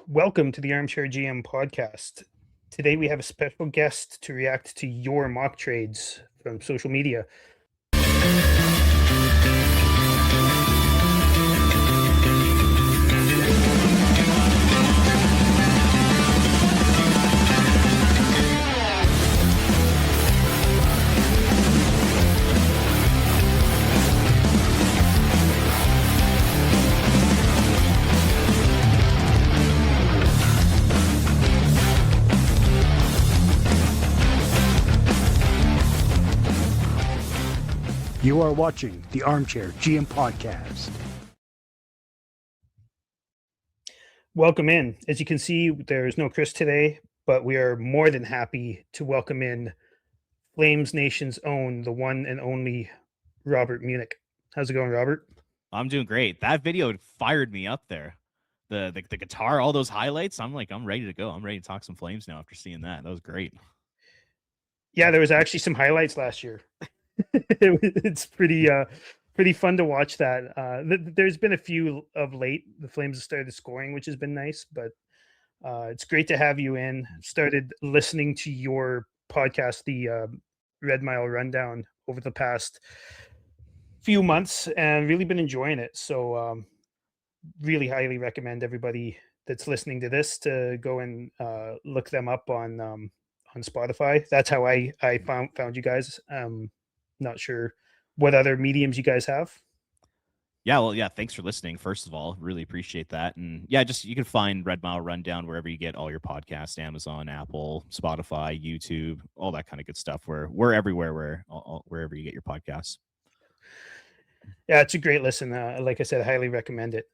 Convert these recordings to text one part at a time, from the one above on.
Welcome to the Armchair GM podcast. Today we have a special guest to react to your mock trades from social media. You are watching the Armchair GM podcast. Welcome in. As you can see, there's no Chris today, but we are more than happy to welcome in Flamesnation's own, the one and only Robert Munnich. How's it going, Robert? I'm doing great. That video fired me up there. The guitar, all those highlights. I'm ready to go. I'm ready to talk some Flames now after seeing that. That was great. Yeah, there was actually some highlights last year. It's pretty fun to watch that. There's been a few of late. The Flames have started scoring, which has been nice, but it's great to have you in. Started listening to your podcast, the Red Mile Rundown, over the past few months, and really been enjoying it. So really highly recommend everybody that's listening to this to go and look them up on Spotify. That's how I found you guys. Not sure what other mediums you guys have. Yeah, well, yeah, thanks for listening. First of all, really appreciate that. And yeah, just you can find Red Mile Rundown wherever you get all your podcasts, Amazon, Apple, Spotify, YouTube, all that kind of good stuff. We're everywhere wherever you get your podcasts. Yeah, it's a great listen. Like I said, I highly recommend it.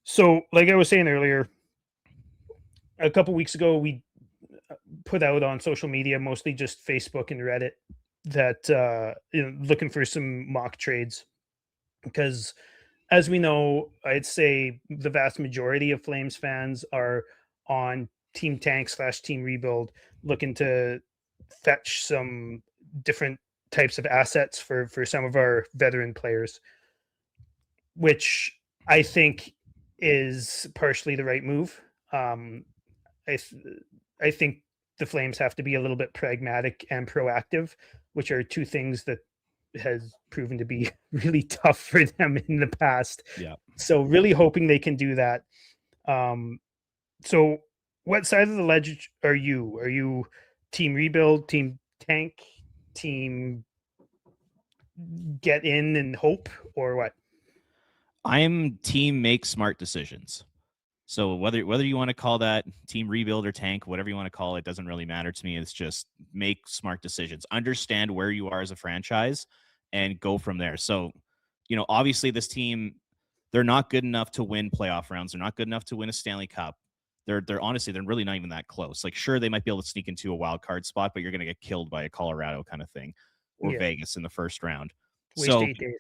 So like I was saying earlier, a couple weeks ago, we put out on social media, mostly just Facebook and Reddit, that looking for some mock trades, because as we know, I'd say the vast majority of Flames fans are on Team Tank / Team Rebuild, looking to fetch some different types of assets for some of our veteran players, which I think is partially the right move. I think the Flames have to be a little bit pragmatic and proactive, which are two things that has proven to be really tough for them in the past. Yeah. So really hoping they can do that. So what side of the ledge are you? Are you Team Rebuild, Team Tank, Team Get in and hope, or what? I'm team make smart decisions. So whether you want to call that Team Rebuild or Tank, whatever you want to call it, doesn't really matter to me. It's just make smart decisions, understand where you are as a franchise, and go from there. So, obviously this team, they're not good enough to win playoff rounds. They're not good enough to win a Stanley Cup. They're honestly, they're really not even that close. Like, sure, they might be able to sneak into a wild card spot, but you're going to get killed by a Colorado kind of thing, or Vegas in the first round. Waste 8 days.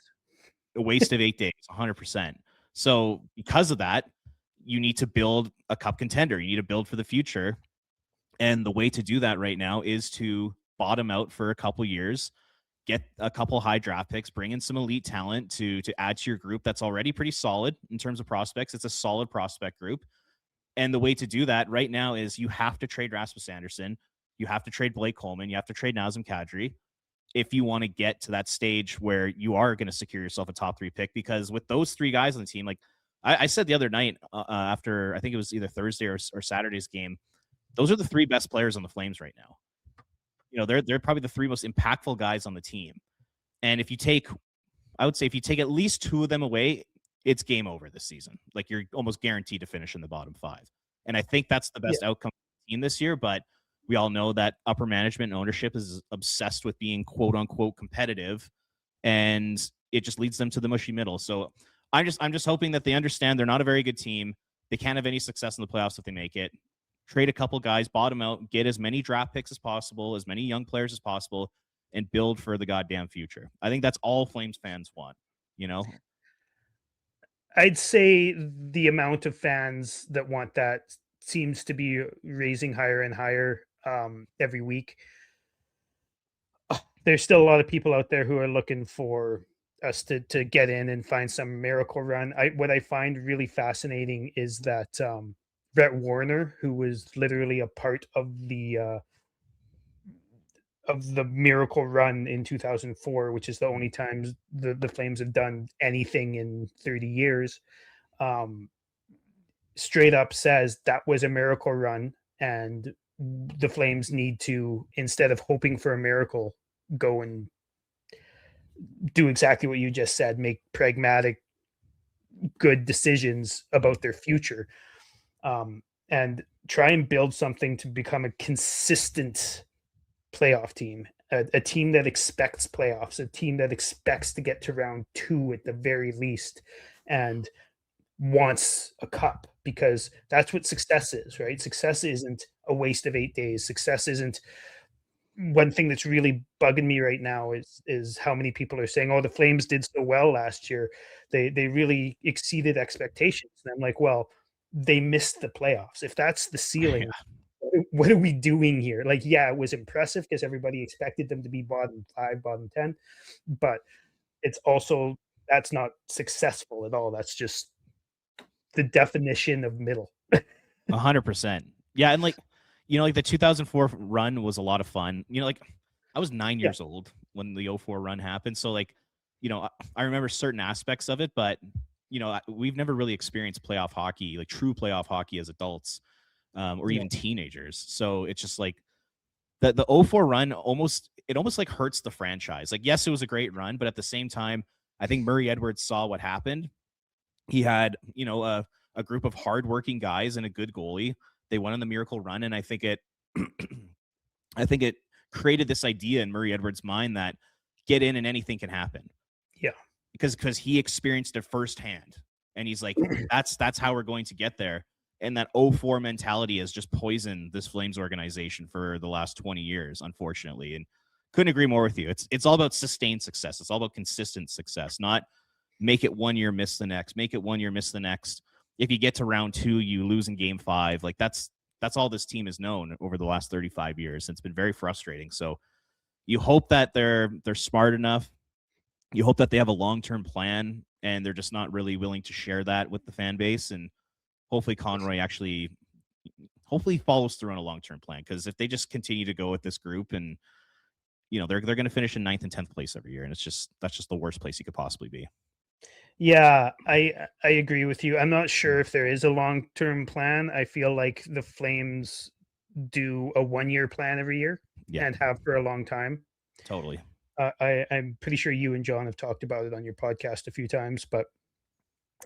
A waste of 8 days, 100%. So because of that, you need to build a cup contender. You need to build for the future. And the way to do that right now is to bottom out for a couple years, get a couple high draft picks, bring in some elite talent to add to your group that's already pretty solid in terms of prospects. It's a solid prospect group. And the way to do that right now is you have to trade Rasmus Anderson. You have to trade Blake Coleman. You have to trade Nazem Kadri if you want to get to that stage where you are going to secure yourself a top 3 pick. Because with those 3 guys on the team, like I said the other night after, I think it was either Thursday or Saturday's game, those are the 3 best players on the Flames right now. They're probably the 3 most impactful guys on the team. And I would say if you take at least 2 of them away, it's game over this season. Like, you're almost guaranteed to finish in the bottom 5. And I think that's the best outcome for the team this year. But we all know that upper management and ownership is obsessed with being quote unquote competitive, and it just leads them to the mushy middle. So I'm just hoping that they understand they're not a very good team. They can't have any success in the playoffs if they make it. Trade a couple guys, bottom out, get as many draft picks as possible, as many young players as possible, and build for the goddamn future. I think that's all Flames fans want, I'd say the amount of fans that want that seems to be raising higher and higher every week. There's still a lot of people out there who are looking for us to get in and find some miracle run. What I find really fascinating is that Brett Warner, who was literally a part of the miracle run in 2004, which is the only time the Flames have done anything in 30 years, um, straight up says that was a miracle run, and the Flames need to, instead of hoping for a miracle, go and do exactly what you just said, make pragmatic, good decisions about their future, and try and build something to become a consistent playoff team, a team that expects playoffs, a team that expects to get to round two at the very least, and wants a cup, because that's what success is, right? Success isn't a waste of 8 days. Success isn't, one thing that's really bugging me right now is how many people are saying, "Oh, the Flames did so well last year. They really exceeded expectations." And I'm like, well, they missed the playoffs. If that's the ceiling, what are we doing here? Like, yeah, it was impressive because everybody expected them to be bottom five, bottom 10, but it's also, that's not successful at all. That's just the definition of middle. 100%. Yeah, and like, like the 2004 run was a lot of fun. Like I was 9 Yeah. years old when the 04 run happened, so like, I remember certain aspects of it, but we've never really experienced playoff hockey, like true playoff hockey as adults, or Yeah. even teenagers. So it's just like the 04 run almost like hurts the franchise. Like, yes, it was a great run, but at the same time, I think Murray Edwards saw what happened. He had, a group of hardworking guys and a good goalie. They went on the miracle run, and I think it I think it created this idea in Murray Edwards' mind that get in and anything can happen. Yeah. Because he experienced it firsthand. And he's like, that's how we're going to get there. And that 04 mentality has just poisoned this Flames organization for the last 20 years, unfortunately. And couldn't agree more with you. It's all about sustained success. It's all about consistent success, not make it 1 year, miss the next, make it 1 year, miss the next. If you get to round two, you lose in game 5. Like that's all this team has known over the last 35 years. And it's been very frustrating. So you hope that they're smart enough. You hope that they have a long-term plan, and they're just not really willing to share that with the fan base. And hopefully Conroy hopefully follows through on a long-term plan, because if they just continue to go with this group, and they're going to finish in 9th and 10th place every year, and that's just the worst place you could possibly be. Yeah, I agree with you. I'm not sure if there is a long-term plan. I feel like the Flames do a 1-year plan every year, Yeah, and have for a long time. totally. I'm pretty sure you and John have talked about it on your podcast a few times, but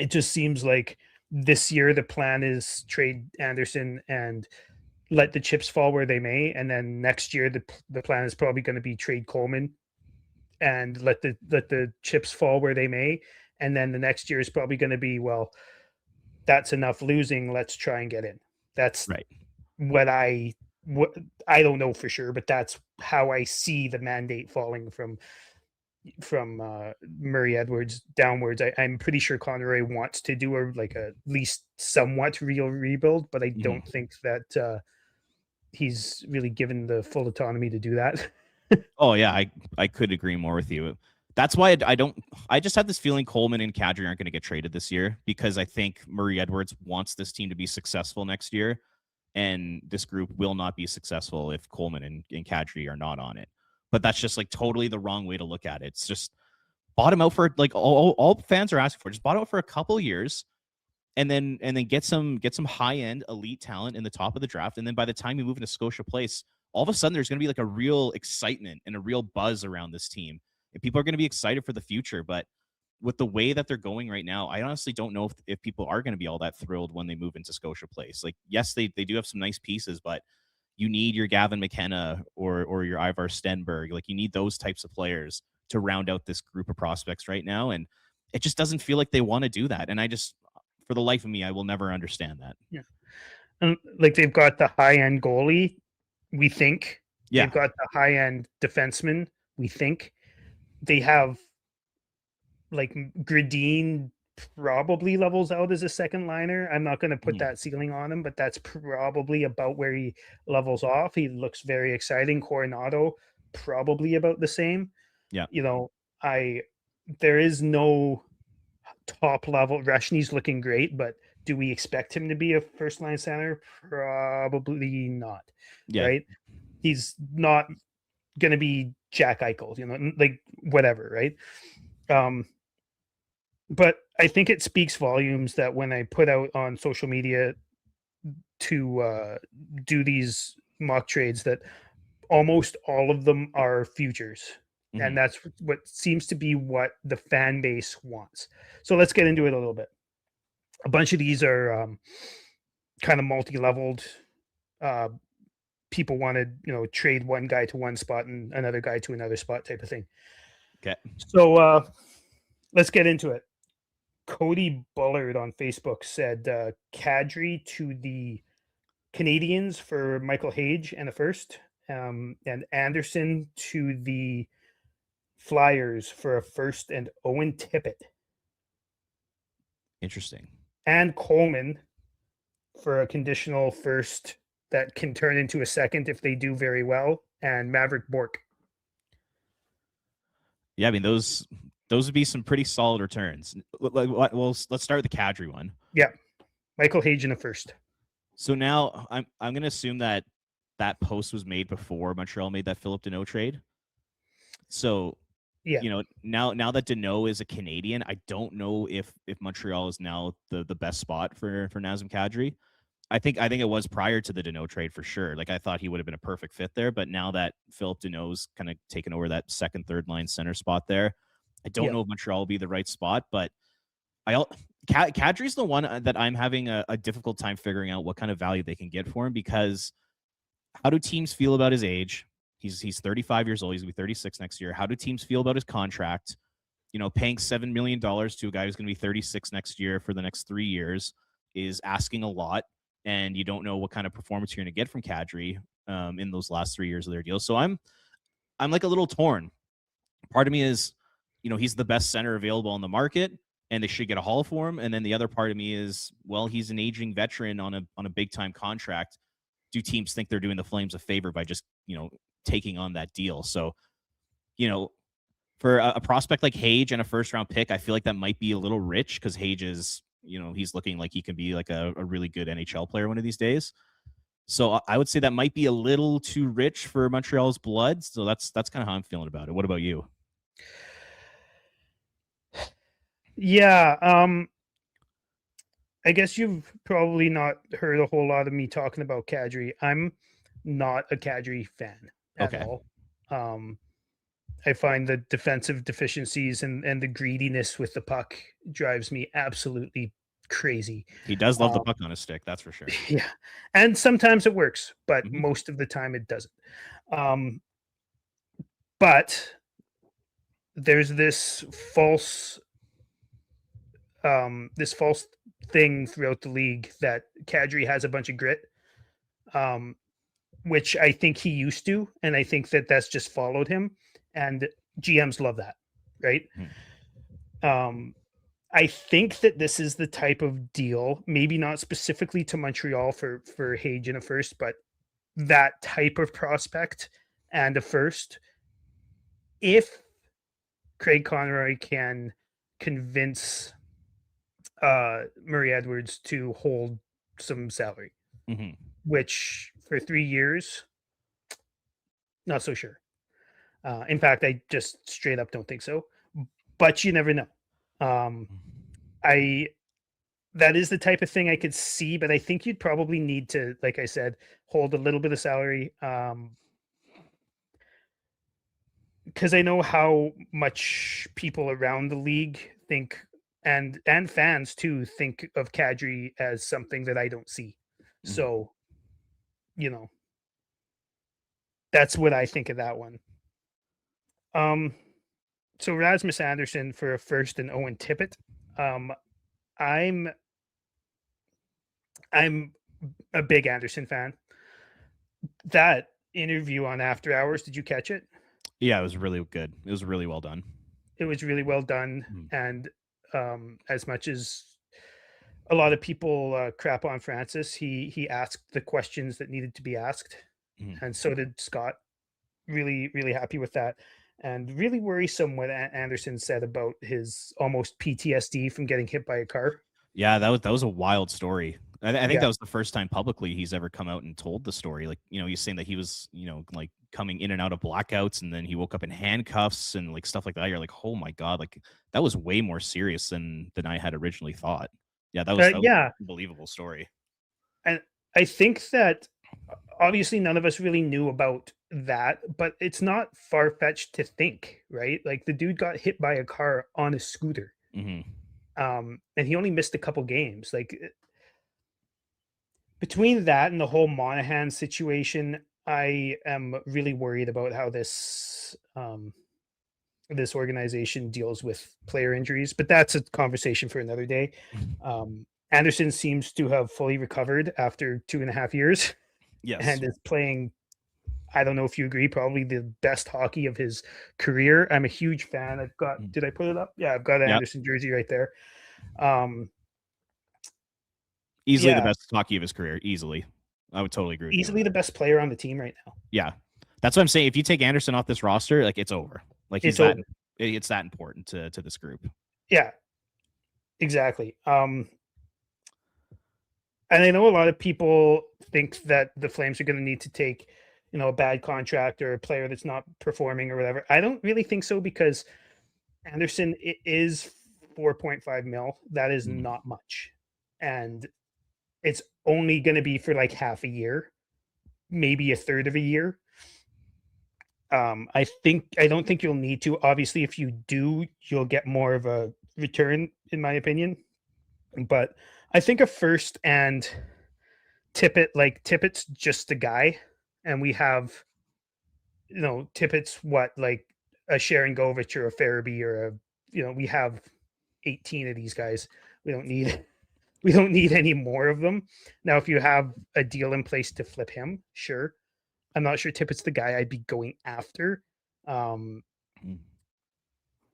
it just seems like this year the plan is trade Anderson and let the chips fall where they may, and then next year the plan is probably going to be trade Coleman and let the chips fall where they may, and then the next year is probably going to be, well, that's enough losing. Let's try and get in. That's Right. what I don't know for sure, but that's how I see the mandate falling from Murray Edwards downwards. I'm pretty sure Conroy wants to do a at least somewhat real rebuild, but I don't think that he's really given the full autonomy to do that. Oh yeah, I could agree more with you. That's why I just have this feeling Coleman and Kadri aren't going to get traded this year, because I think Murray Edwards wants this team to be successful next year, and this group will not be successful if Coleman and Kadri are not on it. But that's just like totally the wrong way to look at it. It's just bottom out for, like, all fans are asking for, just bottom out for a couple years, and then get some high end elite talent in the top of the draft, and then by the time you move into Scotia Place, all of a sudden there's going to be like a real excitement and a real buzz around this team, and people are going to be excited for the future. But with the way that they're going right now, I honestly don't know if people are going to be all that thrilled when they move into Scotia Place. Like, yes, they do have some nice pieces, but you need your Gavin McKenna or your Ivar Stenberg. Like, you need those types of players to round out this group of prospects right now. And it just doesn't feel like they want to do that. And I just, for the life of me, I will never understand that. Yeah. And like, they've got the high end goalie, we think. Yeah. They've got the high end defenseman, we think. They have like Gradine probably levels out as a second liner. I'm not going to put that ceiling on him, but that's probably about where he levels off. He looks very exciting. Coronado, probably about the same. Yeah. there is no top level. Reshny's looking great, but do we expect him to be a first line center? Probably not. Yeah. Right? He's not going to be Jack Eichel, like whatever, right? But I think it speaks volumes that when I put out on social media to do these mock trades, that almost all of them are futures. Mhm. And that's what seems to be what the fan base wants. So let's get into it a little bit. A bunch of these are kind of multi-leveled. People wanted, trade one guy to one spot and another guy to another spot type of thing. Okay. So let's get into it. Cody Bullard on Facebook said Kadri to the Canadians for Michael Hage and a first, and Anderson to the Flyers for a first and Owen Tippett, Interesting. and Coleman for a conditional first that can turn into a second if they do very well, and Maverick Bork. Yeah, I mean those would be some pretty solid returns. Well, let's start with the Kadri one. Yeah, Michael Hage in a first. So now I'm going to assume that post was made before Montreal made that Philip Deneau trade. So Yeah, now that Deneau is a Canadian, I don't know if Montreal is now the best spot for Nazem Kadri. I think it was prior to the Deneau trade for sure. Like I thought he would have been a perfect fit there, but now that Philip Deneau's kind of taken over that second, third line center spot there, I don't know if Montreal will be the right spot. But Kadri's the one that I'm having a difficult time figuring out what kind of value they can get for him, because how do teams feel about his age? He's 35 years old. He's gonna be 36 next year. How do teams feel about his contract? Paying $7 million to a guy who's going to be 36 next year for the next 3 years is asking a lot. And you don't know what kind of performance you're going to get from Kadri in those last 3 years of their deal. So I'm like a little torn. Part of me is, he's the best center available on the market, and they should get a haul for him. And then the other part of me is, well, he's an aging veteran on a big time contract. Do teams think they're doing the Flames a favor by just taking on that deal? So, for a prospect like Hage and a first round pick, I feel like that might be a little rich, because Hage is, he's looking like he can be like a really good NHL player one of these days. So I would say that might be a little too rich for Montreal's blood. So that's kind of how I'm feeling about it. What about you? Yeah. I guess you've probably not heard a whole lot of me talking about Kadri. I'm not a Kadri fan at all. I find the defensive deficiencies and the greediness with the puck drives me absolutely crazy. He does love the puck on his stick, that's for sure. Yeah. And sometimes it works, but most of the time it doesn't. But there's this false thing throughout the league that Kadri has a bunch of grit, which I think he used to, and I think that that's just followed him, and GMs love that, right? I think that this is the type of deal, maybe not specifically to Montreal for Hage in a first, but that type of prospect and a first, if Craig Conroy can convince Murray Edwards to hold some salary, which for 3 years, not so sure. In fact, I just straight up don't think so. But you never know. That is the type of thing I could see, but I think you'd probably need to, like I said, hold a little bit of salary. Because I know how much people around the league think, and fans too, think of Kadri as something that I don't see. So, that's what I think of that one. So Rasmus Anderson for a first and Owen Tippett. I'm a big Anderson fan. That interview on After Hours, did you catch it? Yeah, it was really good. It was really well done. It was really well done. And as much as a lot of people crap on Francis, he asked the questions that needed to be asked. And so did Scott. Really, really happy with that. and really worrisome what Anderson said about his almost PTSD from getting hit by a car. Yeah, that was a wild story. I think Yeah. that was the first time publicly he's ever come out and told the story. Like, he's saying that he was, like coming in and out of blackouts, and then he woke up in handcuffs and like stuff like that. You're like, oh my god, like that was way more serious than I had originally thought. Yeah, that was an Yeah, unbelievable story. and I think that obviously none of us really knew about that, but it's not far fetched to think, right? Like the dude got hit by a car on a scooter, Hmm. and he only missed a couple games. Like between that and the whole Monahan situation, I am really worried about how this organization deals with player injuries. But that's a conversation for another day. Anderson seems to have fully recovered after 2.5 years Yes. and is playing. I don't know if you agree, probably the best hockey of his career. I'm a huge fan. I've got, did I put it up? Yeah, I've got an Yep. Anderson jersey right there. Um, Easily the yeah, best hockey of his career. Easily. I would totally agree with you on easily that. the best player on the team right now. Yeah. That's what I'm saying. If you take Anderson off this roster, like it's over. Like It's over. it's that important to this group. Yeah, exactly. And I know a lot of people think that the Flames are going to need to take, a bad contract or a player that's not performing or whatever. I don't really think so because Anderson is 4.5 mil. That is Mhm. not much. And it's only going to be for like half a year, maybe a third of a year. I don't think you'll need to. Obviously, if you do, you'll get more of a return, in my opinion. But I think a first and Tippett's just a guy, and we have Tippett's what, like a Sharon Govich or a Farabee or we have 18 of these guys. We don't need we don't need any more of them. Now, if you have a deal in place to flip him, sure. I'm not sure Tippett's the guy I'd be going after. Um, Mm.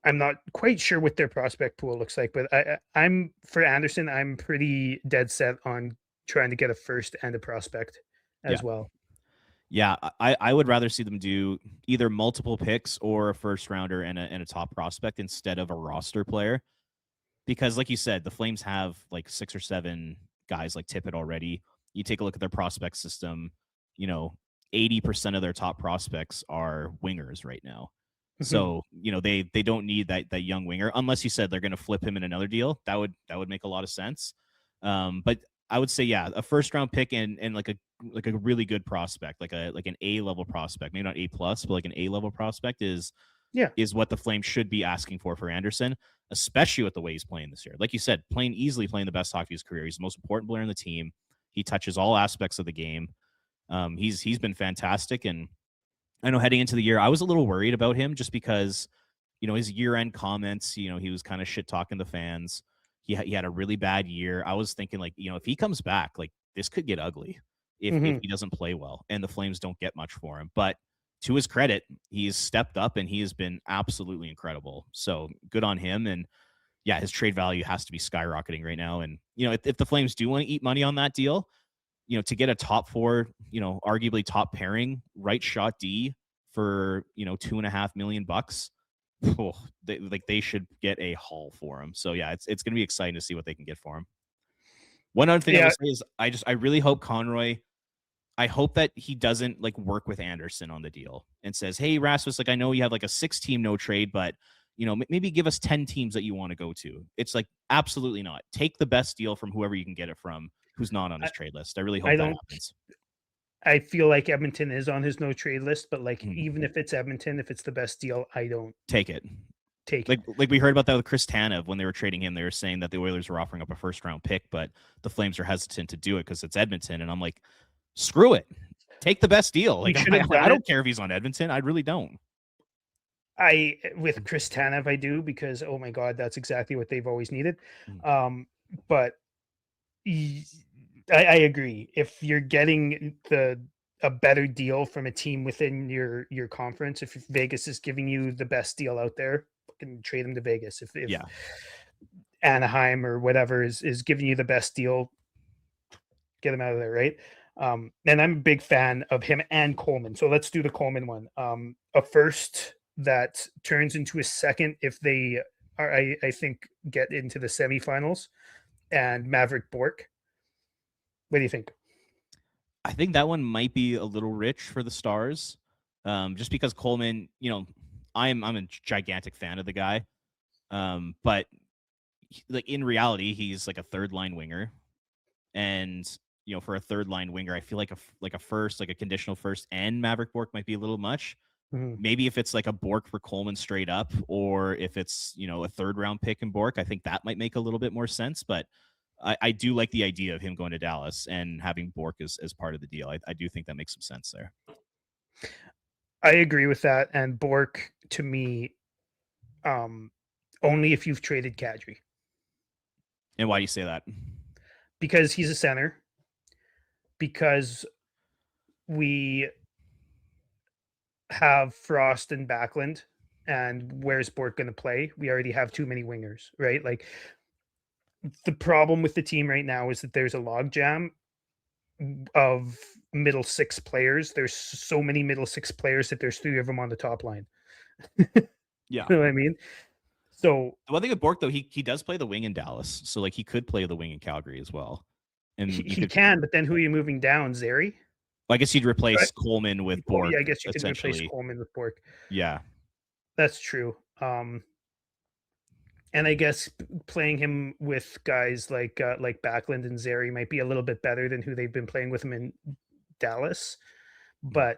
I'm not quite sure what their prospect pool looks like, but I'm for Anderson. I'm pretty dead set on trying to get a first and a prospect Yeah. as well. Yeah, I would rather see them do either multiple picks or a first rounder and a top prospect instead of a roster player. Because like you said, the Flames have like 6 or 7 guys like Tippett already. You take a look at their prospect system, you know, 80% of their top prospects are wingers right now. Mhm. So, they don't need that young winger unless you said they're going to flip him in another deal. That would make a lot of sense. But I would say, yeah, a first round pick and like a really good prospect, like an A level prospect, maybe not A plus, but like an A level prospect Yeah. is what the Flames should be asking for Anderson, especially with the way he's playing this year. Like you said, easily playing the best hockey of his career. He's the most important player on the team. He touches all aspects of the game. He's been fantastic, and I know heading into the year, I was a little worried about him just because, his year-end comments, he was kind of shit talking the fans. He had a really bad year. I was thinking, like, if he comes back, like this could get ugly if Mhm. he doesn't play well and the Flames don't get much for him. But to his credit, he's stepped up and he has been absolutely incredible. So good on him. And yeah, his trade value has to be skyrocketing right now. And if the Flames do want to eat money on that deal, to get a top 4, arguably top pairing right shot D for $2.5 million, they should get a haul for him. So yeah, it's gonna be exciting to see what they can get for him. One other thing I will Yeah. say is I really hope Conroy. I hope that he doesn't like work with Anderson on the deal and says, "Hey Rasmus, like I know you have like a 6-team no trade, but maybe give us 10 teams that you want to go to." It's like absolutely not. Take the best deal from whoever you can get it from, who's not on his trade list. I really I hope that don't happens. I feel like Edmonton is on his no trade list, but like Mhm. even if it's Edmonton, if it's the best deal, I don't Take it. take Like it. like we heard about that with Chris Tanev when they were trading him. They were saying that the Oilers were offering up a first round pick, but the Flames are hesitant to do it because it's Edmonton. And I'm like, screw it. Take the best deal. You Like should I, have done I it. don't care if he's on Edmonton. I really don't. I with Chris Tanev, I do because oh my god, that's exactly what they've always needed. Mm. But y- I agree. If you're getting a better deal from a team within your conference, if Vegas is giving you the best deal out there, fucking trade them to Vegas. If Yeah. Anaheim or whatever is giving you the best deal, get them out of there, right? And I'm a big fan of him and Coleman. So let's do the Coleman one. A first that turns into a second if they are, I think, get into the semifinals, and Maverick Bork. What do you think? I think that one might be a little rich for the Stars, just because Coleman. I'm a gigantic fan of the guy, but like in reality, he's like a third line winger, and for a third line winger, I feel like a first, like a conditional first, and Maverick Bork might be a little much. Mhm. Maybe if it's like a Bork for Coleman straight up, or if it's a third round pick in Bork, I think that might make a little bit more sense. But I do like the idea of him going to Dallas and having Bork as part of the deal. I do think that makes some sense there. I agree with that. And Bork, to me, only if you've traded Kadri, And why do you say that? because he's a center, because we have Frost and Backlund, and where's Bork going to play? We already have too many wingers, right? Like, the problem with the team right now is that there's a logjam of middle six players. There's so many middle six players that there's three of them on the top line. Yeah. You know what I mean? So The one thing with Bork though, he does play the wing in Dallas, so like he could play the wing in Calgary as well. And he can, but then who are you moving down? Zary? I guess you'd replace Right? Coleman with Oh, Bork yeah, I guess you could replace essentially. Coleman with Bork. Yeah. That's true. And I guess playing him with guys like Backlund and Zary might be a little bit better than who they've been playing with him in Dallas. But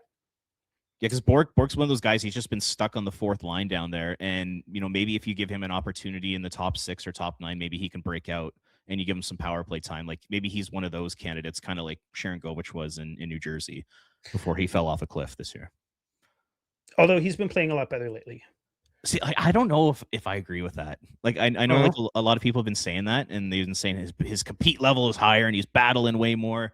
Yeah, because Bork's one of those guys. He's just been stuck on the fourth line down there, and maybe if you give him an opportunity in the top 6 or top 9, maybe he can break out, and you give him some power play time. Like maybe he's one of those candidates, kind of like Sharon Govich was in New Jersey before he fell off a cliff this year. although he's been playing a lot better lately. See, I don't know if I agree with that. Like I know like a lot of people have been saying that, and they've been saying his compete level is higher and he's battling way more.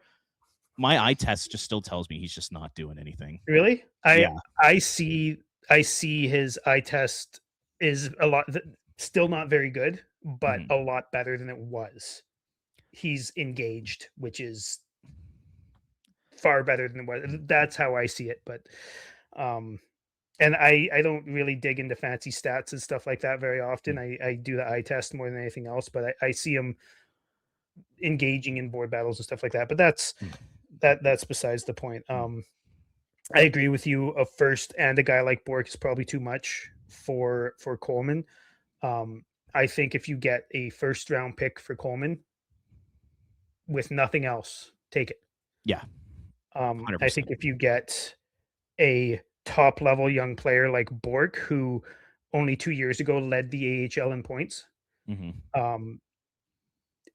My eye test just still tells me he's just not doing anything. Really? Yeah. I see his eye test is a lot still not very good, but a lot better than it was. He's engaged, which is far better than what that's how I see it. But and I don't really dig into fancy stats and stuff like that very often. I do the eye test more than anything else, but I see him engaging in board battles and stuff like that. But that's besides the point. I agree with you. A first and a guy like Bork is probably too much for Coleman. I think if you get a first round pick for Coleman with nothing else, take it. Yeah. I think if you get a top level young player like Bork, who only 2 years ago led the AHL in points, and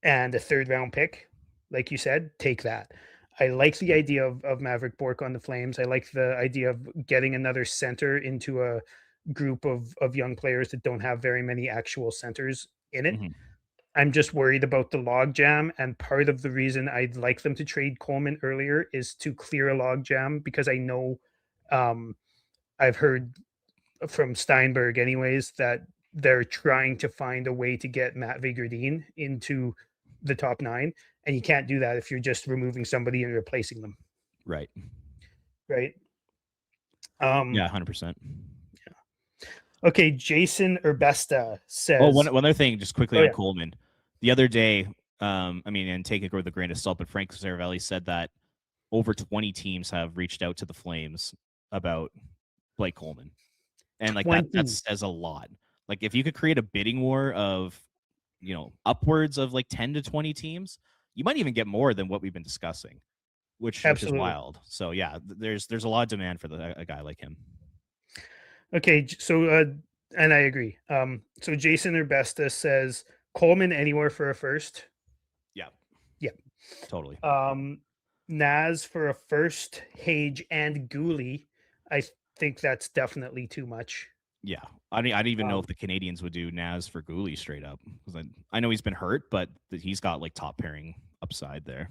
a third round pick, like you said, take that. I like the idea of Maverick Bork on the Flames. I like the idea of getting another center into a group of young players that don't have very many actual centers in it. I'm just worried about the logjam, and part of the reason I'd like them to trade Coleman earlier is to clear a logjam, because I know I've heard from Steinberg anyways that they're trying to find a way to get Matt Vigardine into the top 9, and you can't do that if you're just removing somebody and replacing them. Right. Yeah, 100%. Okay, Jason Urbesta says. Oh, one other thing, just quickly on Coleman. The other day, and take it with a grain of salt, but Frank Saravelli said that over 20 teams have reached out to the Flames about Blake Coleman, and like that says a lot. Like if you could create a bidding war of, upwards of like 10 to 20 teams, you might even get more than what we've been discussing, which is wild. So yeah, there's a lot of demand for a guy like him. Okay, so and I agree. So Jason Urbesta says Coleman anywhere for a first. Yeah, totally. Naz for a first, Hage and Gooley. I think that's definitely too much. Yeah, I don't even know if the Canadians would do Naz for Gooley straight up, because I know he's been hurt, but he's got like top pairing upside there.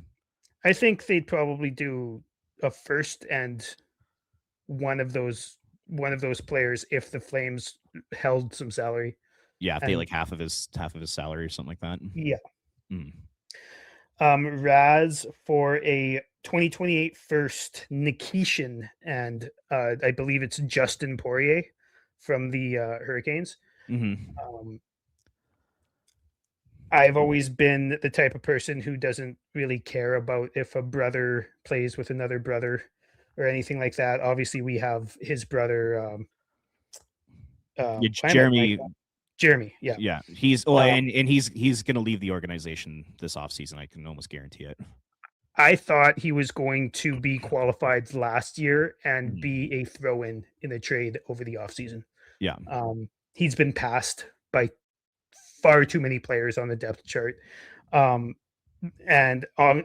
I think they'd probably do a first and one of those players if the Flames held some salary. Yeah, if they like half of his salary or something like that. Yeah. Raz for a 2028 first, Nikishin, and I believe it's Justin Poirier from the Hurricanes. Hmm. I've always been the type of person who doesn't really care about if a brother plays with another brother or anything like that. Obviously, we have his brother. Yeah, Why am I blanking Jeremy. on- Jeremy, yeah. Yeah, he's oh, Um, and he's gonna leave the organization this offseason. I can almost guarantee it. I thought he was going to be qualified last year and Mhm. be a throw-in in a trade over the offseason. Yeah, He's been passed by far too many players on the depth chart. Um, and I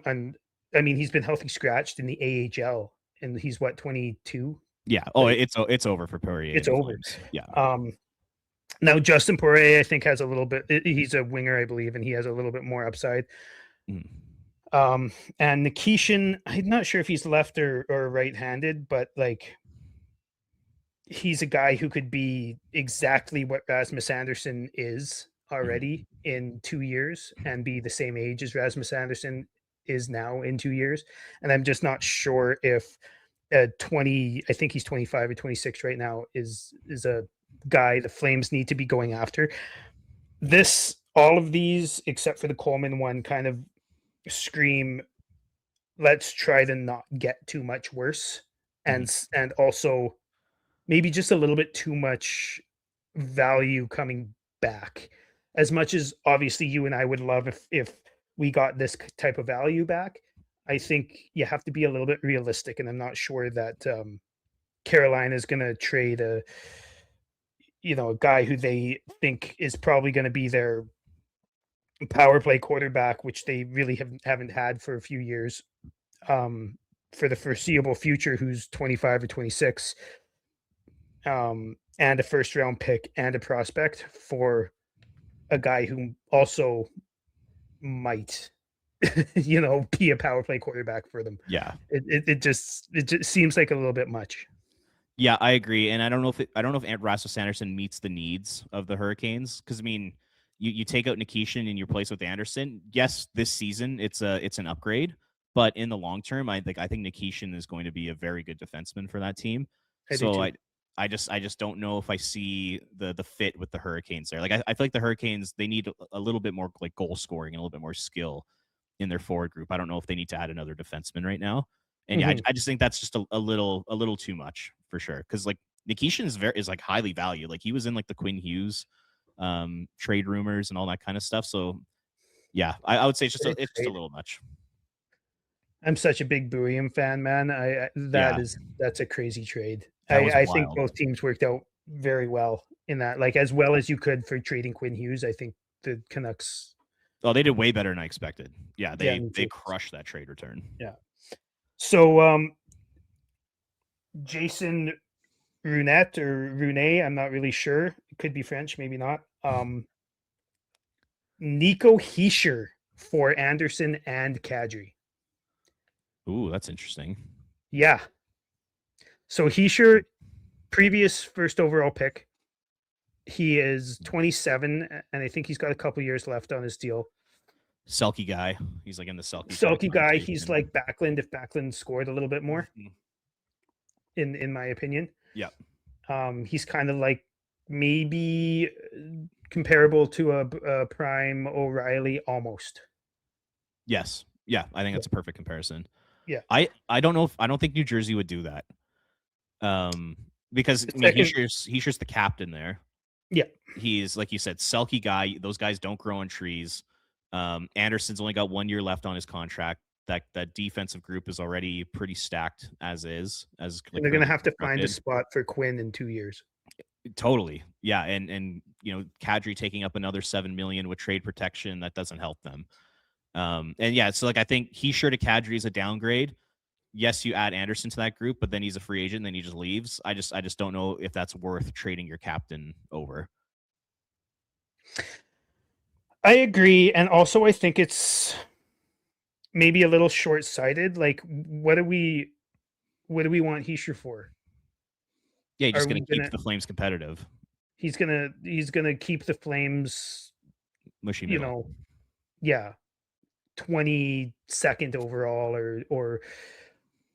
mean, he's been healthy scratched in the AHL, and he's what, 22? yeah. Oh, Like, it's over for Poirier it's and the over. Flames. Yeah. Now Justin Poirier, I think, has a little bit. He's a winger, I believe, and he has a little bit more upside. Mhm. And Nikishin, I'm not sure if he's left or right-handed, but like he's a guy who could be exactly what Rasmus Anderson is already in 2 years and be the same age as Rasmus Anderson is now in 2 years. And I'm just not sure if 20, I think he's 25 or 26 right now, is a guy the Flames need to be going after. All of these, except for the Coleman one, kind of scream, let's try to not get too much worse, and also maybe just a little bit too much value coming back. As much as obviously you and I would love if we got this type of value back, I think you have to be a little bit realistic, and I'm not sure that Carolina is going to trade a guy who they think is probably going to be their power play quarterback, which they really haven't had for a few years, for the foreseeable future, who's 25 or 26, and a first round pick and a prospect for a guy who also might be a power play quarterback for them. Yeah. It just seems like a little bit much. Yeah, I agree, and I don't know if Rasmus Anderson meets the needs of the Hurricanes, because I mean, you take out Nikishin and you replace with Anderson. Yes, this season it's an upgrade, but in the long term, I think Nikishin is going to be a very good defenseman for that team. I do So too. I just don't know if I see the fit with the Hurricanes there. Like I feel like the Hurricanes, they need a little bit more like goal scoring and a little bit more skill in their forward group. I don't know if they need to add another defenseman right now. And yeah, Mhm. I just think that's just a little too much for sure. Because like Nikishin is like highly valued. Like he was in like the Quinn Hughes trade rumors and all that kind of stuff. So yeah, I would say it's Great just a trade. little much. I'm such a big Buium fan, man. Yeah, That's a crazy trade. that was I think wild. both teams worked out very well in that, like as well as you could for trading Quinn Hughes. I think the Canucks. Oh, they did way better than I expected. Yeah, Yeah, they me they too. crushed that trade return. Yeah. So Jason Runette or Rune, I'm not really sure. It could be French, maybe not. Nico Heischer for Anderson and Kadri. Ooh, that's interesting. Yeah. So Heischer, previous first overall pick. He is 27, and I think he's got a couple years left on his deal. Selkie guy. He's like in the Selkie sort of Sulky guy. He's conversation. like Backlund if Backlund scored a little bit more, Mhm. in my opinion. Yeah. He's kind of like maybe comparable to a prime O'Reilly almost. Yes. Yeah, I think Yeah. that's a perfect comparison. Yeah. I don't think New Jersey would do that. Because The I mean second, Heischer's the captain there. yeah. He's like you said, Selkie guy. Those guys don't grow on trees. Anderson's only got 1 year left on his contract. That defensive group is already pretty stacked as is. As like And they're going to currently have to find a constructed. spot for Quinn in 2 years. Totally, yeah, and Kadri taking up another $7 million with trade protection, that doesn't help them. And yeah, so like I think Heischer to Kadri is a downgrade. Yes, you add Anderson to that group, but then he's a free agent, and then he just leaves. I just don't know if that's worth trading your captain over. I agree, and also I think it's maybe a little short-sighted. Like, what do we want Heischer for? Yeah, you're Are just we gonna keep gonna? the Flames competitive. He's gonna keep the Flames. Mushy You middle. know, yeah, 22nd overall or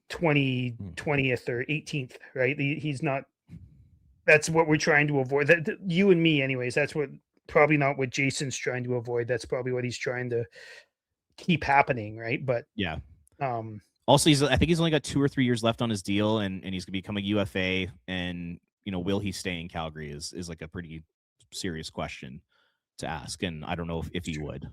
20th or 18th, right? He's not That's what we're trying to avoid. That you and me, anyways. That's what probably not what Jason's trying to avoid. That's probably what he's trying to keep happening, right? But Yeah. um, Also, I think he's only got 2 or 3 years left on his deal, and he's gonna become a UFA. And will he stay in Calgary is like a pretty serious question to ask, and I don't know if he would.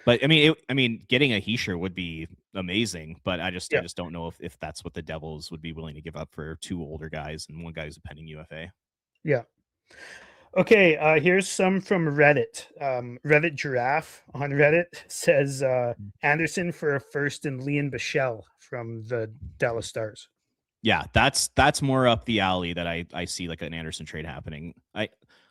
But I mean, getting a Heischer would be amazing, but I yeah, just don't know if that's what the Devils would be willing to give up for 2 older guys and one guy who's a pending UFA. yeah. Okay, here's some from Reddit. Reddit Giraffe on Reddit says Anderson for a first and Leon Bichelle from the Dallas Stars. Yeah, that's more up the alley that I see like an Anderson trade happening.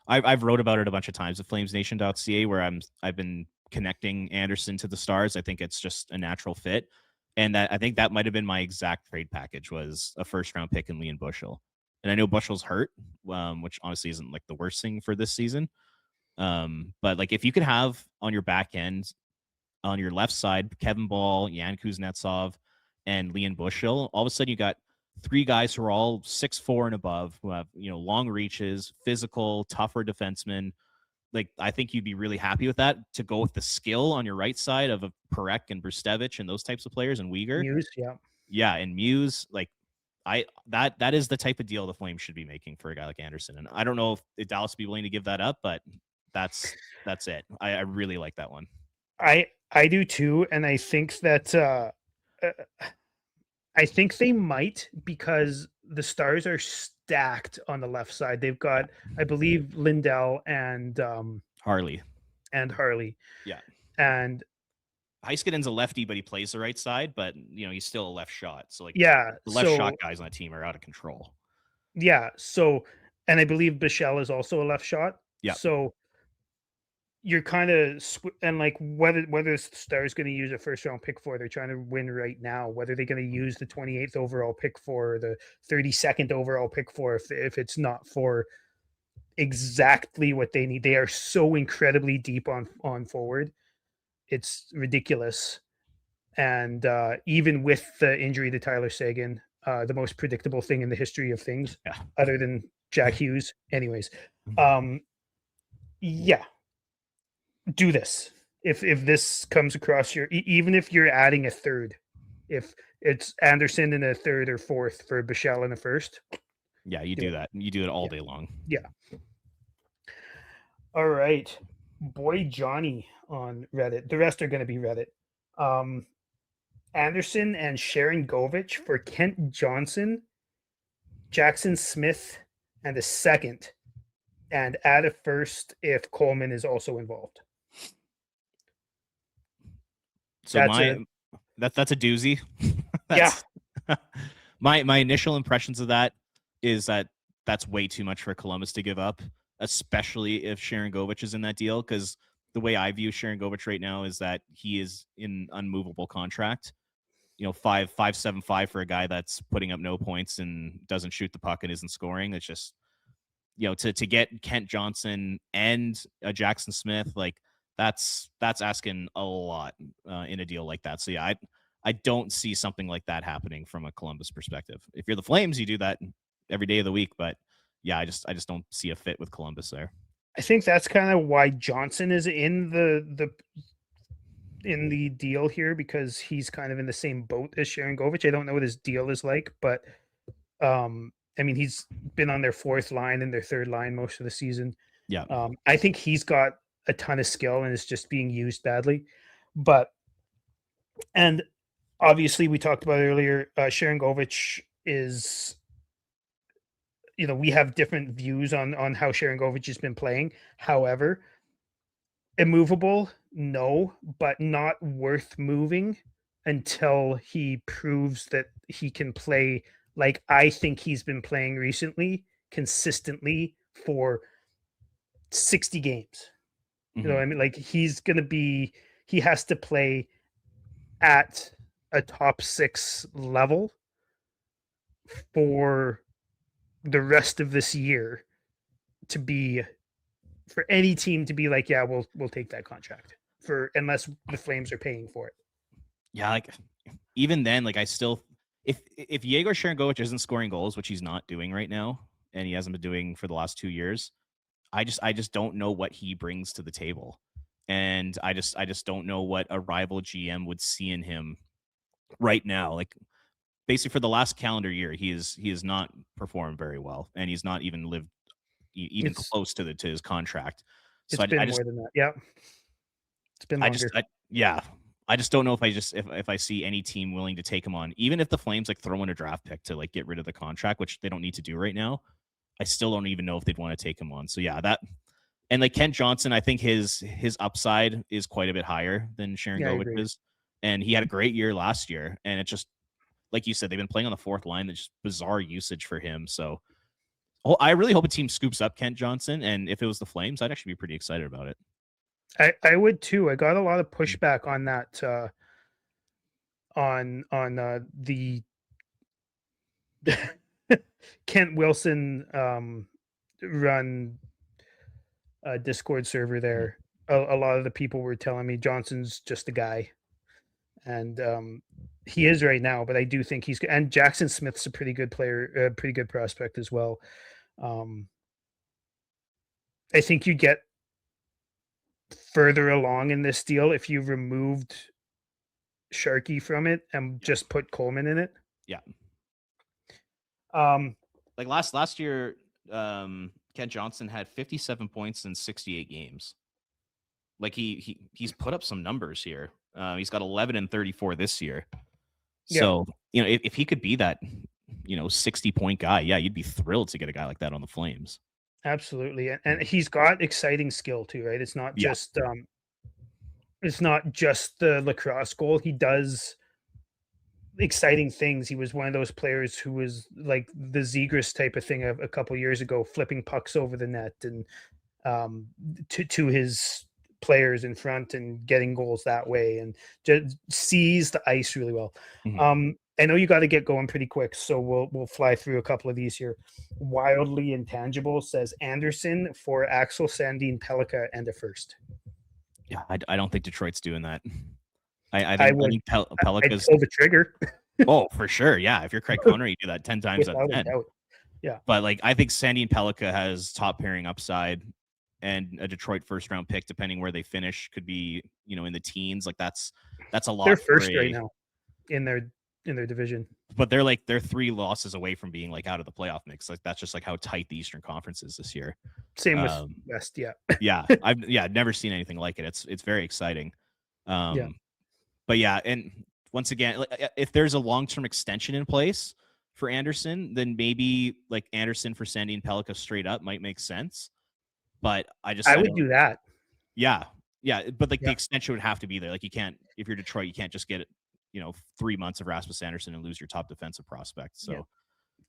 I've wrote about it a bunch of times at flamesnation.ca where I've been connecting Anderson to the Stars. I think it's just a natural fit. And that I think that might have been my exact trade package was a first round pick in Leon Bushel. And I know Bushel's hurt, which honestly isn't like the worst thing for this season. But like if you could have on your back end, on your left side, Kevin Ball, Yan Kuznetsov, and Leon Bushel, all of a sudden you got 3 guys who are all 6'4" and above, who have long reaches, physical, tougher defensemen. Like I think you'd be really happy with that to go with the skill on your right side of a Perek and Brustevich and those types of players and Uyghur. News, yeah. Yeah, and Muse, like that is the type of deal the Flames should be making for a guy like Anderson. And I don't know if Dallas would be willing to give that up, but that's it. I really like that one. I do too, and I think that I think they might because the Stars are stacked on the left side. They've got, I believe, Lindell and Harley. Harley. Yeah. And Heiskanen's a lefty, but he plays the right side, but he's still a left shot. So like yeah, the left shot guys on the team are out of control. Yeah. So and I believe Bichelle is also a left shot. Yeah. So you're kind of and like whether the Stars going to use a first round pick for, they're trying to win right now. Whether they're going to use the 28th overall pick for, the 32nd overall pick for, if it's not for exactly what they need. They are so incredibly deep on forward. It's ridiculous. And even with the injury to Tyler Seguin, the most predictable thing in the history of things, other than Jack Hughes. Anyways, yeah, do this. If this comes across your, even if you're adding a third, if it's Anderson in a third or fourth for Bichelle in the first. Yeah, you do that. You do it all day long. Yeah. All right. Boy Johnny on Reddit. The rest are going to be Reddit. Anderson and Sharon Govich for Kent Johnson, Jackson Smith, and a second, and add a first if Coleman is also involved. So that's a doozy. Yeah. My initial impressions of that is that that's way too much for Columbus to give up, especially if Sharon Govich is in that deal. Because the way I view Sharon Govich right now is that he is in unmovable contract. 5.75 for a guy that's putting up no points and doesn't shoot the puck and isn't scoring. It's just, to get Kent Johnson and a Jackson Smith, like that's asking a lot in a deal like that. So yeah, I don't see something like that happening from a Columbus perspective. If you're the Flames, you do that every day of the week. But yeah, I just don't see a fit with Columbus there. I think that's kind of why Johnson is in the deal here, because he's kind of in the same boat as Sharon Govich. I don't know what his deal is like, but he's been on their fourth line and their third line most of the season. Yeah. I think he's got a ton of skill and is just being used badly. And obviously we talked about earlier, Sharon Govich is, we have different views on how Sharon Govich has been playing. However, immovable, no, but not worth moving until he proves that he can play like I think he's been playing recently, consistently for 60 games. Mm-hmm. Like he has to play at a top 6 level for the rest of this year for any team to be like, yeah, we'll take that contract, unless the Flames are paying for it. Yeah, like even then, like I still, if Yegor Sharangovich isn't scoring goals, which he's not doing right now, and he hasn't been doing for the last 2 years. I just don't know what he brings to the table. And I just don't know what a rival GM would see in him right now. Like basically for the last calendar year, he has not performed very well, and he's not even lived even It's close to his contract. So it's been more than that. Yeah, it's been longer. yeah, I just don't know if I see any team willing to take him on, even if the Flames like throw in a draft pick to like get rid of the contract, which they don't need to do right now. I still don't even know if they'd want to take him on. So yeah, that and like Kent Johnson, I think his upside is quite a bit higher than Sharon Yeah, I Govich agree. is, and he had a great year last year. And it's just like you said, they've been playing on the fourth line. That's just bizarre usage for him. So I really hope a team scoops up Kent Johnson, and if it was the Flames, I'd actually be pretty excited about it. I would too. I got a lot of pushback on that on the Kent Wilson run Discord server there. A lot of the people were telling me Johnson's just a guy, and he is right now. But I do think he's and Jackson Smith's a pretty good player, pretty good prospect as well. I think you get further along in this deal if you removed Sharkey from it and just put Coleman in it. Yeah. Um, Like last year, Kent Johnson had 57 points in 68 games. Like he's put up some numbers here. He's got 11 and 34 this year. So, if he could be that, 60-point guy, yeah, you'd be thrilled to get a guy like that on the Flames. Absolutely. And he's got exciting skill too, right? It's not just the lacrosse goal. He does exciting things. He was one of those players who was like the Zegras type of thing a couple years ago, flipping pucks over the net and to his players in front and getting goals that way, and just sees the ice really well. I know you got to get going pretty quick, so we'll fly through a couple of these here. Wildly Intangible says Anderson for Axel Sandin Pelika and a first. Yeah, I don't think Detroit's doing that. I think Pelika's pull the trigger. Oh, for sure. Yeah. If you're Craig Connery, you do that 10 times out of 10. Yeah. But like I think Sandin Pelika has top pairing upside, and a Detroit first round pick, depending where they finish, could be, in the teens. Like that's a lot. They're first right now in their division. But they're 3 losses away from being like out of the playoff mix. Like that's just like how tight the Eastern Conference is this year. Same with West, yeah. Yeah. I've never seen anything like it. It's very exciting. But yeah, and once again, like, if there's a long-term extension in place for Anderson, then maybe like Anderson for Sandin Pelika straight up might make sense. But I would do that. Yeah. Yeah. But like the extension would have to be there. Like you can't, if you're Detroit, you can't just get it, 3 months of Rasmus Anderson and lose your top defensive prospect. So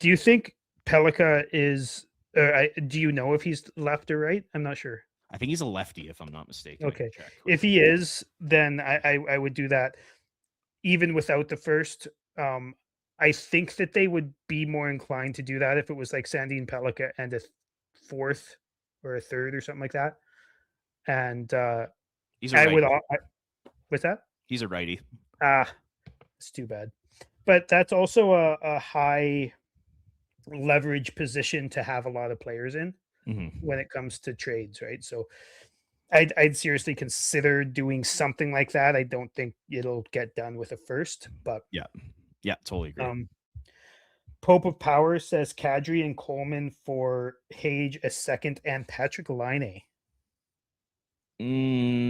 do you think Pelika is, do you know if he's left or right? I'm not sure. I think he's a lefty, if I'm not mistaken. Okay. If he is, then I would do that even without the first. I think that they would be more inclined to do that if it was like Sandin Pelika and a fourth or a third or something like that. And he's a righty. What's that? He's a righty. It's too bad. But that's also a high leverage position to have a lot of players in when it comes to trades, right? So I'd seriously consider doing something like that. I don't think it'll get done with a first, but yeah, totally agree. Pope of Power says Kadri and Coleman for Hage a second and Patrick Laine.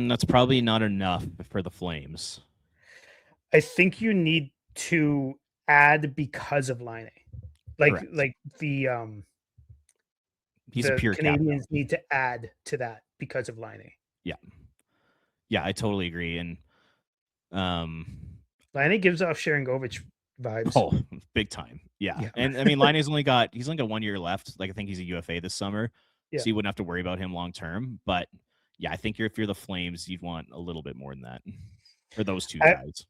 That's probably not enough for the Flames. I think you need to add because of Laine. Correct. Like the he's a pure Canadians need to add to that because of Laine. Yeah, I totally agree. And Laine gives off Sharon Govich vibes. Oh, big time. Yeah. And I mean, Laine's only got 1 year left. Like I think he's a UFA this summer. So you wouldn't have to worry about him long term. But yeah, I think if you're the Flames, you'd want a little bit more than that for those two guys.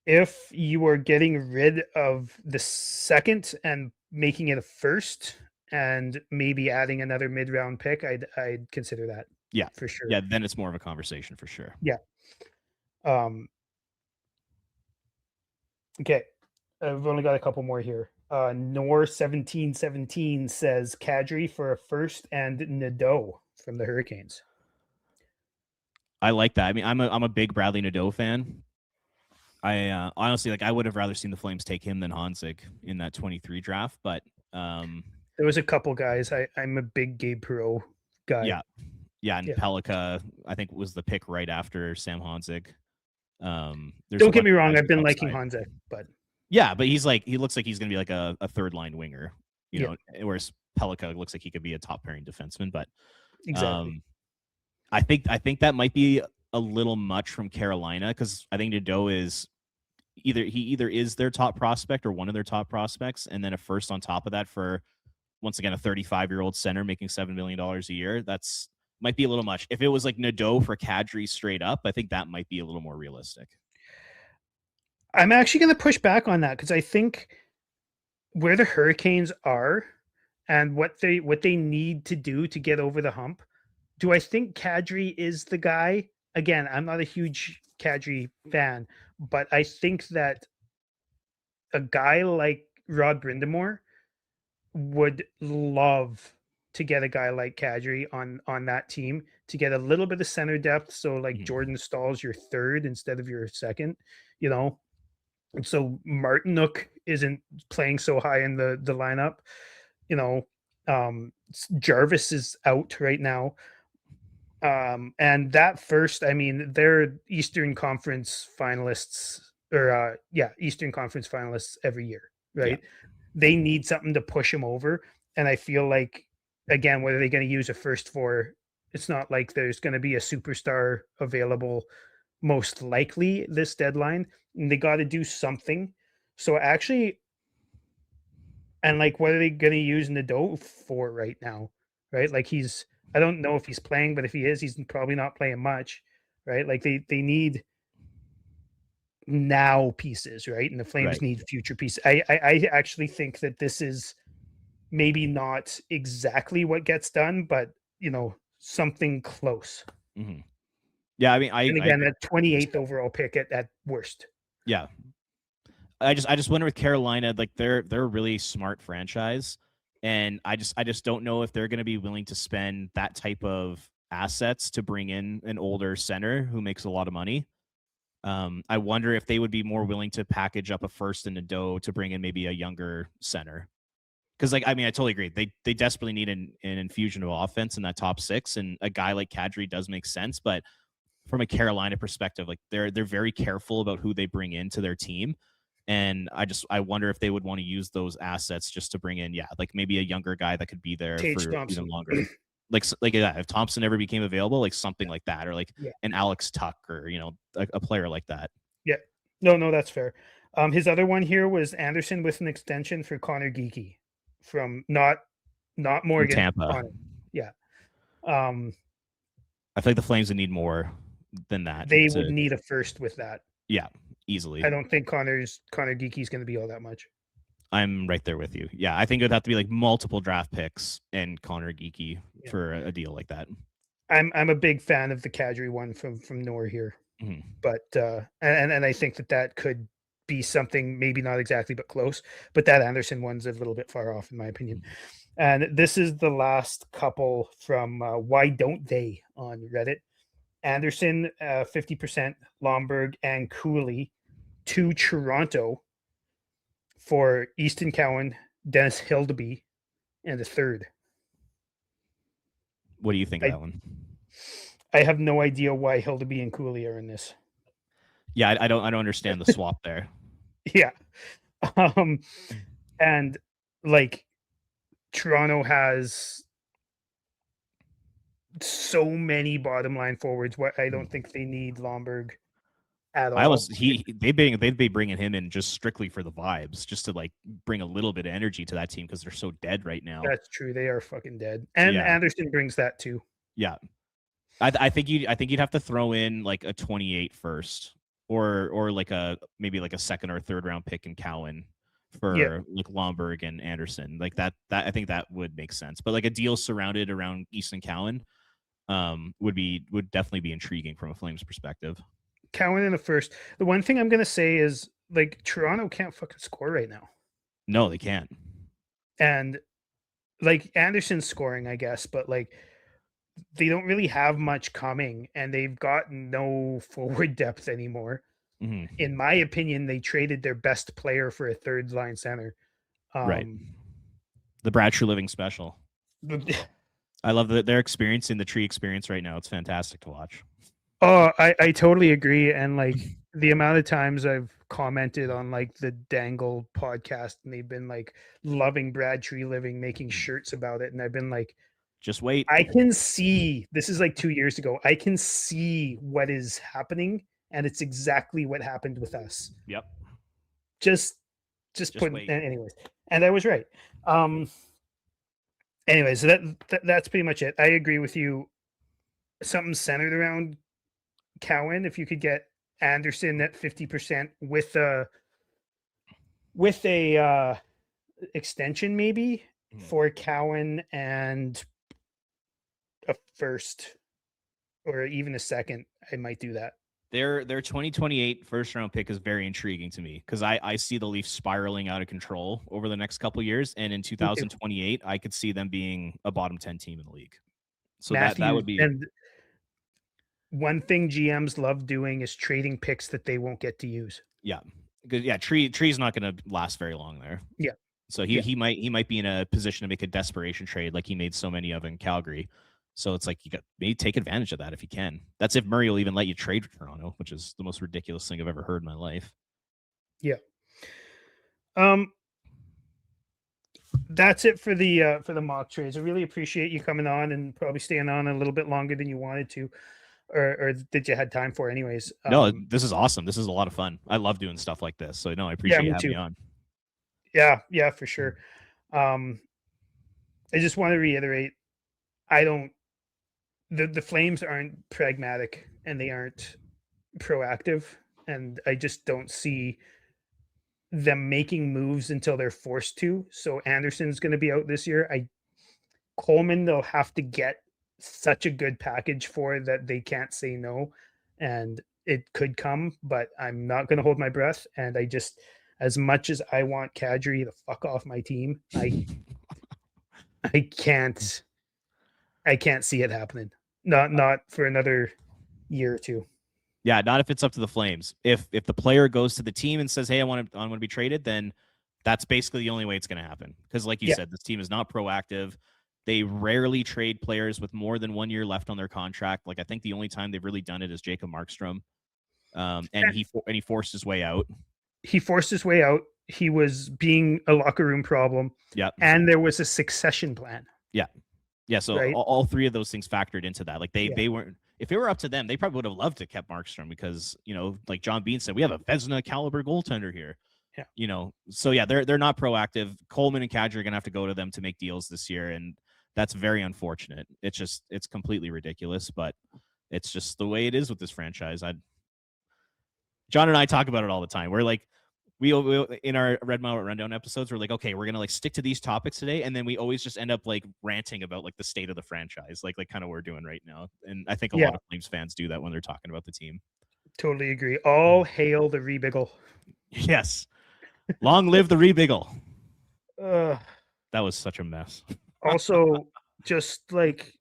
If you were getting rid of the second and making it a first and maybe adding another mid-round pick, I'd consider that. Yeah, for sure. Yeah, then it's more of a conversation for sure. Yeah. Okay. I've only got a couple more here. Nor 1717 says Kadri for a first and Nadeau from the Hurricanes. I like that. I mean, I'm a big Bradley Nadeau fan. I honestly like. I would have rather seen the Flames take him than Hanzig in that 23 draft, but There was a couple guys. I'm a big Gabe Perreault guy. yeah, and Yeah. Pelika I think was the pick right after Sam Hanzig. Don't get me wrong, I've been liking Hanzig, but yeah, but he looks like he's gonna be like a third line winger, you know, whereas Pelika looks like he could be a top pairing defenseman, but exactly. I think that might be a little much from Carolina because I think Nadeau is either is their top prospect or one of their top prospects, and then a first on top of that for once again a 35-year-old center making $7 million a year. That's might be a little much. If it was like Nadeau for Kadri straight up, I think that might be a little more realistic. I'm actually going to push back on that because I think where the Hurricanes are and what they need to do to get over the hump. Do I think Kadri is the guy? Again, I'm not a huge Kadri fan, but I think that a guy like Rod Brindamore would love to get a guy like Kadri on that team to get a little bit of center depth. So like Jordan Stahl's your third instead of your second, you know. And so Martinook isn't playing so high in the lineup, you know. Jarvis is out right now. And that first, I mean, they're Eastern Conference finalists or Eastern Conference finalists every year, right? Yeah. They need something to push them over. And I feel like, again, what are they going to use a first for? It's not like there's going to be a superstar available most likely this deadline. And they got to do something. So actually, and like, what are they going to use Nadeau for right now? Right? Like I don't know if he's playing, but if he is, he's probably not playing much, right? Like they need now pieces, right? And the Flames need future pieces. I actually think that this is maybe not exactly what gets done, but you know, something close. Mm-hmm. Yeah, I mean, and again, a 28th overall pick at worst. Yeah, I just wonder with Carolina, like they're a really smart franchise, and I just don't know if they're going to be willing to spend that type of assets to bring in an older center who makes a lot of money. I wonder if they would be more willing to package up a first and a dough to bring in maybe a younger center. Because, like, I mean, I totally agree. They desperately need an infusion of offense in that top six, and a guy like Kadri does make sense. But from a Carolina perspective, like they're very careful about who they bring into their team, and I wonder if they would want to use those assets just to bring in, like maybe a younger guy that could be there Tage for Thompson. even longer. like if Thompson ever became available, like something like that, or like an Alex Tuck, or a player like that. Yeah, no, that's fair. His other one here was Anderson with an extension for Connor Geeky from not Morgan, from Tampa. Connor. Yeah. I feel like the Flames would need more than that. They would need a first with that. Yeah, easily. I don't think Connor Geeky's going to be all that much. I'm right there with you. Yeah, I think it would have to be like multiple draft picks and Connor Geeky for a deal like that. I'm a big fan of the Kadri one from Nor here, but and I think that could be something maybe not exactly but close. But that Anderson one's a little bit far off in my opinion. And this is the last couple from Why Don't They on Reddit. Anderson 50%, Lomberg and Cooley to Toronto for Easton Cowan, Dennis Hildeby, and a third. What do you think of that one? I have no idea why Hildeby and Cooley are in this. Yeah, I don't understand the swap there. Yeah. And like Toronto has so many bottom line forwards. What I don't think they need Lomberg at all. They'd be bringing him in just strictly for the vibes, just to like bring a little bit of energy to that team because they're so dead right now. That's true. They are fucking dead. And Anderson brings that too. Yeah. I think you'd have to throw in like a 28 first or like maybe like a second or third round pick in Cowan for like Lomberg and Anderson. Like that I think that would make sense. But like a deal surrounded around Easton Cowan would definitely be intriguing from a Flames perspective. Cowan in the first. The one thing I'm gonna say is like Toronto can't fucking score right now. No, they can't. And like Anderson's scoring, I guess, but like they don't really have much coming, and they've got no forward depth anymore. Mhm. In my opinion, they traded their best player for a third line center. Right. The Brad True Living special. I love that they're experiencing the tree experience right now. It's fantastic to watch. Oh, I totally agree. And like the amount of times I've commented on like the Dangle podcast, and they've been like loving Brad Tree Living, making shirts about it. And I've been like, Just wait. I can see, this is like 2 years ago, I can see what is happening, and it's exactly what happened with us. Yep. Just put wait. anyways. And I was right. Anyways, so that's pretty much it. I agree with you. Something centered around Cowan, if you could get Anderson at 50% with a extension maybe for Cowan and a first or even a second, I might do that. Their 2028 first round pick is very intriguing to me because I see the Leafs spiraling out of control over the next couple years, and in 2028 I could see them being a bottom 10 team in the league. So that would be. And one thing GMs love doing is trading picks that they won't get to use. Yeah, because Tree's not going to last very long there. Yeah. So he might be in a position to make a desperation trade like he made so many of in Calgary. So it's like you got maybe take advantage of that if you can. That's if Murray will even let you trade for Toronto, which is the most ridiculous thing I've ever heard in my life. Yeah. That's it for the mock trades. I really appreciate you coming on and probably staying on a little bit longer than you wanted to, or did you had time for anyways. No, this is awesome. This is a lot of fun. I love doing stuff like this. So no, I appreciate you having me on. Yeah, for sure. I just want to reiterate, the Flames aren't pragmatic and they aren't proactive, and I just don't see them making moves until they're forced to. So Anderson's going to be out this year. Coleman, they'll have to get such a good package for that they can't say no, and it could come, but I'm not going to hold my breath. And I just, as much as I want Kadri to fuck off my team, I can't see it happening. Not for another year or two. Yeah, not if it's up to the Flames. If the player goes to the team and says, "Hey, I want to be traded," then that's basically the only way it's going to happen. Because, like you said, this team is not proactive. They rarely trade players with more than 1 year left on their contract. Like I think the only time they've really done it is Jacob Markstrom, and he forced his way out. He forced his way out. He was being a locker room problem. Yeah, and there was a succession plan. Yeah. So all three of those things factored into that. Like they weren't. If it were up to them, they probably would have loved to kept Markstrom because like John Bean said, we have a Vezina caliber goaltender here. Yeah. So yeah, they're not proactive. Coleman and Kadri are gonna have to go to them to make deals this year, and that's very unfortunate. It's completely ridiculous, but it's just the way it is with this franchise. John and I talk about it all the time. We're like, we in our Red Mile Rundown episodes, we're like, okay, we're gonna like stick to these topics today, and then we always just end up like ranting about like the state of the franchise, like kind of what we're doing right now. And I think a lot of Flames fans do that when they're talking about the team. Totally agree. All hail the Rebiggle. Yes, long live the Rebiggle. That was such a mess. Also, just like,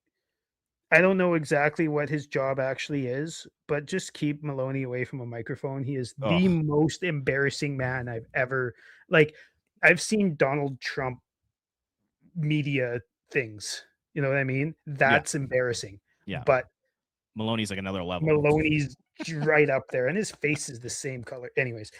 I don't know exactly what his job actually is, but just keep Maloney away from a microphone. He is the most embarrassing man I've ever, like, I've seen Donald Trump media things. You know what I mean? That's embarrassing. Yeah. But Maloney's like another level. Maloney's right up there, and his face is the same color. Anyways.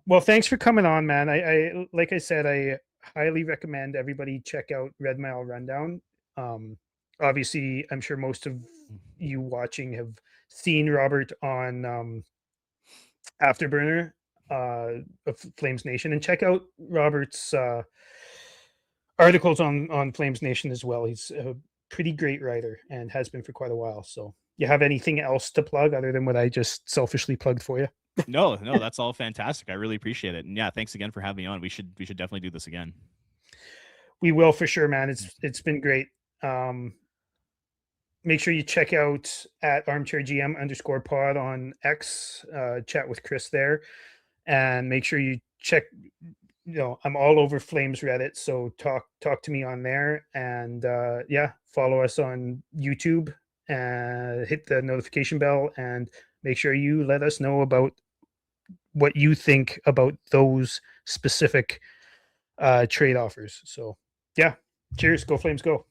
Well, thanks for coming on, man. I like I said, I highly recommend everybody check out Red Mile Rundown. Obviously, I'm sure most of you watching have seen Robert on Afterburner of Flamesnation, and check out Robert's articles on Flamesnation as well. He's a pretty great writer and has been for quite a while. So, you have anything else to plug other than what I just selfishly plugged for you? No, that's all fantastic. I really appreciate it. And yeah, thanks again for having me on. We should definitely do this again. We will for sure, man. It's been great. Make sure you check out at armchairgm_pod on X, chat with Chris there. and make sure you check. I'm all over Flames Reddit, so talk to me on there, and yeah, follow us on YouTube, and hit the notification bell, and make sure you let us know about what you think about those specific trade offers. So yeah, cheers, go Flames, go.